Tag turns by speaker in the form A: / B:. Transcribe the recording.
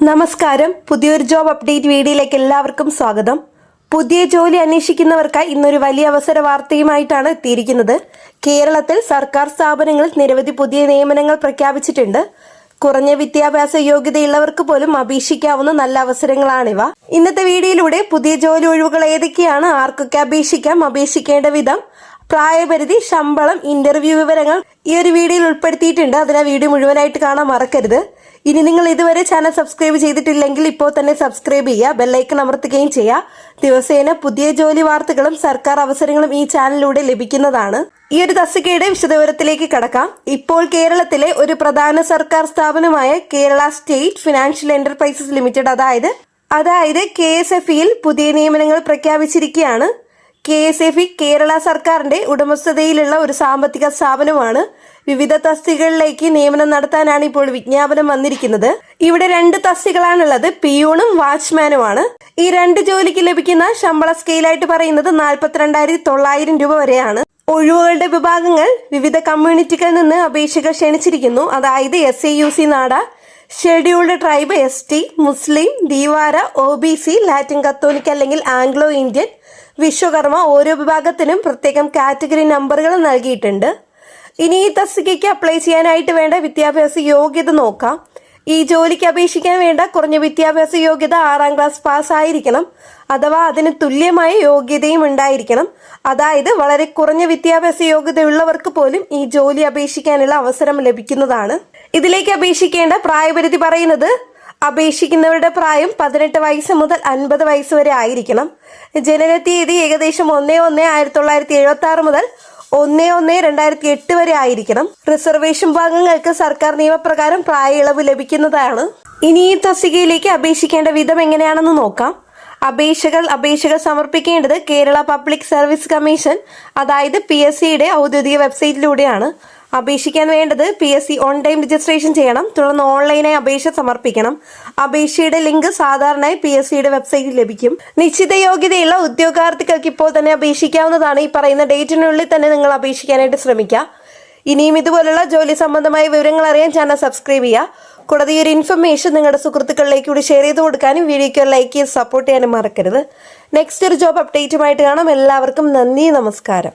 A: നമസ്കാരം. പുതിയൊരു job update വീഡിയോയിലേക്ക് എല്ലാവർക്കും സ്വാഗതം. പുതിയ ജോലി അന്വേഷിക്കുന്നവർക്കായി ഇന്നൊരു വലിയ അവസര വാർത്തയുമായിട്ടാണ് എത്തിയിരിക്കുന്നത്. കേരളത്തിൽ സർക്കാർ സ്ഥാപനങ്ങളിൽ നിരവധി പുതിയ നിയമനങ്ങൾ പ്രഖ്യാപിച്ചിട്ടുണ്ട്. കുറഞ്ഞ വിദ്യാഭ്യാസ യോഗ്യതയുള്ളവർക്ക് പോലും അപേക്ഷിക്കാവുന്ന നല്ല അവസരങ്ങളാണിവ. ഇന്നത്തെ വീഡിയോയിലൂടെ പുതിയ ജോലി ഒഴിവുകൾ ഏതൊക്കെയാണ്, ആർക്കൊക്കെ അപേക്ഷിക്കാം, അപേക്ഷിക്കേണ്ട വിധം, പ്രായപരിധി, ശമ്പളം, ഇന്റർവ്യൂ വിവരങ്ങൾ ഈ ഒരു വീഡിയോയിൽ ഉൾപ്പെടുത്തിയിട്ടുണ്ട്. അതിനാൽ വീഡിയോ മുഴുവനായിട്ട് കാണാൻ മറക്കരുത്. ഇനി നിങ്ങൾ ഇതുവരെ ചാനൽ സബ്സ്ക്രൈബ് ചെയ്തിട്ടില്ലെങ്കിൽ ഇപ്പോൾ തന്നെ സബ്സ്ക്രൈബ് ചെയ്യുക, ബെല്ലൈക്കൺ അമർത്തുകയും ചെയ്യുക. ദിവസേന പുതിയ ജോലി വാർത്തകളും സർക്കാർ അവസരങ്ങളും ഈ ചാനലിലൂടെ ലഭിക്കുന്നതാണ്. ഈ ഒരു തസ്തികയുടെ വിശദവിവരത്തിലേക്ക് കടക്കാം. ഇപ്പോൾ കേരളത്തിലെ ഒരു പ്രധാന സർക്കാർ സ്ഥാപനമായ Kerala state financial enterprises limited അതായത് KSFE-യിൽ പുതിയ നിയമനങ്ങൾ പ്രഖ്യാപിച്ചിരിക്കുകയാണ്. KSFE കേരള സർക്കാരിന്റെ ഉടമസ്ഥതയിലുള്ള ഒരു സാമ്പത്തിക സ്ഥാപനമാണ്. വിവിധ തസ്തികകളിലേക്ക് നിയമനം നടത്താനാണ് ഇപ്പോൾ വിജ്ഞാപനം വന്നിരിക്കുന്നത്. ഇവിടെ 2 തസ്തികളാണുള്ളത്, പിയൂണും വാച്ച്മാനുമാണ്. ഈ 2 ജോലിക്ക് ലഭിക്കുന്ന ശമ്പള സ്കെയിലായിട്ട് പറയുന്നത് 42,900 രൂപ വരെയാണ്. ഒഴിവുകളുടെ വിഭാഗങ്ങൾ: വിവിധ കമ്മ്യൂണിറ്റികളിൽ നിന്ന് അപേക്ഷകൾ ക്ഷണിച്ചിരിക്കുന്നു. അതായത് SAUC നാട, ഷെഡ്യൂൾഡ് ട്രൈബ്, ST, മുസ്ലിം, ദീവാര, OBC, ലാറ്റിൻ കത്തോലിക്ക അല്ലെങ്കിൽ ആംഗ്ലോ ഇന്ത്യൻ, വിശ്വകർമ്മ, ഓരോ വിഭാഗത്തിനും പ്രത്യേകം കാറ്റഗറി നമ്പറുകൾ നൽകിയിട്ടുണ്ട്. ഇനി ഈ തസ്തികയ്ക്ക് അപ്ലൈ ചെയ്യാനായിട്ട് വേണ്ട വിദ്യാഭ്യാസ യോഗ്യത നോക്കാം. ഈ ജോലിക്ക് അപേക്ഷിക്കാൻ വേണ്ട കുറഞ്ഞ വിദ്യാഭ്യാസ യോഗ്യത 6ാം ക്ലാസ് പാസ് ആയിരിക്കണം, അഥവാ അതിന് തുല്യമായ യോഗ്യതയും ഉണ്ടായിരിക്കണം. അതായത് വളരെ കുറഞ്ഞ വിദ്യാഭ്യാസ യോഗ്യതയുള്ളവർക്ക് പോലും ഈ ജോലി അപേക്ഷിക്കാനുള്ള അവസരം ലഭിക്കുന്നതാണ്. ഇതിലേക്ക് അപേക്ഷിക്കേണ്ട പ്രായപരിധി പറയുന്നത് അപേക്ഷിക്കുന്നവരുടെ പ്രായം 18 വയസ്സ് മുതൽ 50 വയസ്സ് വരെ ആയിരിക്കണം. ജനന തീയതി ഏകദേശം 1/1/1976 മുതൽ 1/1/2008 വരെ ആയിരിക്കണം. റിസർവേഷൻ ഭാഗങ്ങൾക്ക് സർക്കാർ നിയമപ്രകാരം പ്രായ ഇളവ് ലഭിക്കുന്നതാണ്. ഇനി ഈ തസ്തികയിലേക്ക് അപേക്ഷിക്കേണ്ട വിധം എങ്ങനെയാണെന്ന് നോക്കാം. അപേക്ഷകൾ സമർപ്പിക്കേണ്ടത് കേരള പബ്ലിക് സർവീസ് കമ്മീഷൻ അതായത് PSCയുടെ ഔദ്യോഗിക വെബ്സൈറ്റിലൂടെയാണ്. അപേക്ഷിക്കാൻ വേണ്ടത് PSC ഓൺ ടൈം രജിസ്ട്രേഷൻ ചെയ്യണം, തുടർന്ന് ഓൺലൈനായി അപേക്ഷ സമർപ്പിക്കണം. അപേക്ഷയുടെ ലിങ്ക് സാധാരണയായി PSCയുടെ വെബ്സൈറ്റിൽ ലഭിക്കും. നിശ്ചിത യോഗ്യതയുള്ള ഉദ്യോഗാർത്ഥികൾക്ക് ഇപ്പോൾ തന്നെ അപേക്ഷിക്കാവുന്നതാണ്. ഈ പറയുന്ന ഡേറ്റിനുള്ളിൽ തന്നെ നിങ്ങൾ അപേക്ഷിക്കാനായിട്ട് ശ്രമിക്കുക. ഇനിയും ഇതുപോലുള്ള ജോലി സംബന്ധമായ വിവരങ്ങൾ അറിയാൻ ചാനൽ സബ്സ്ക്രൈബ് ചെയ്യുക. കൂടാതെ ഈ ഒരു ഇൻഫർമേഷൻ നിങ്ങളുടെ സുഹൃത്തുക്കളിലേക്ക് കൂടി ഷെയർ ചെയ്ത് കൊടുക്കാനും വീഡിയോയ്ക്ക് ലൈക്ക് ചെയ്ത് സപ്പോർട്ട് ചെയ്യാനും മറക്കരുത്. നെക്സ്റ്റ് ഒരു ജോബ് അപ്ഡേറ്റുമായിട്ട് കാണാം. എല്ലാവർക്കും നന്ദി, നമസ്കാരം.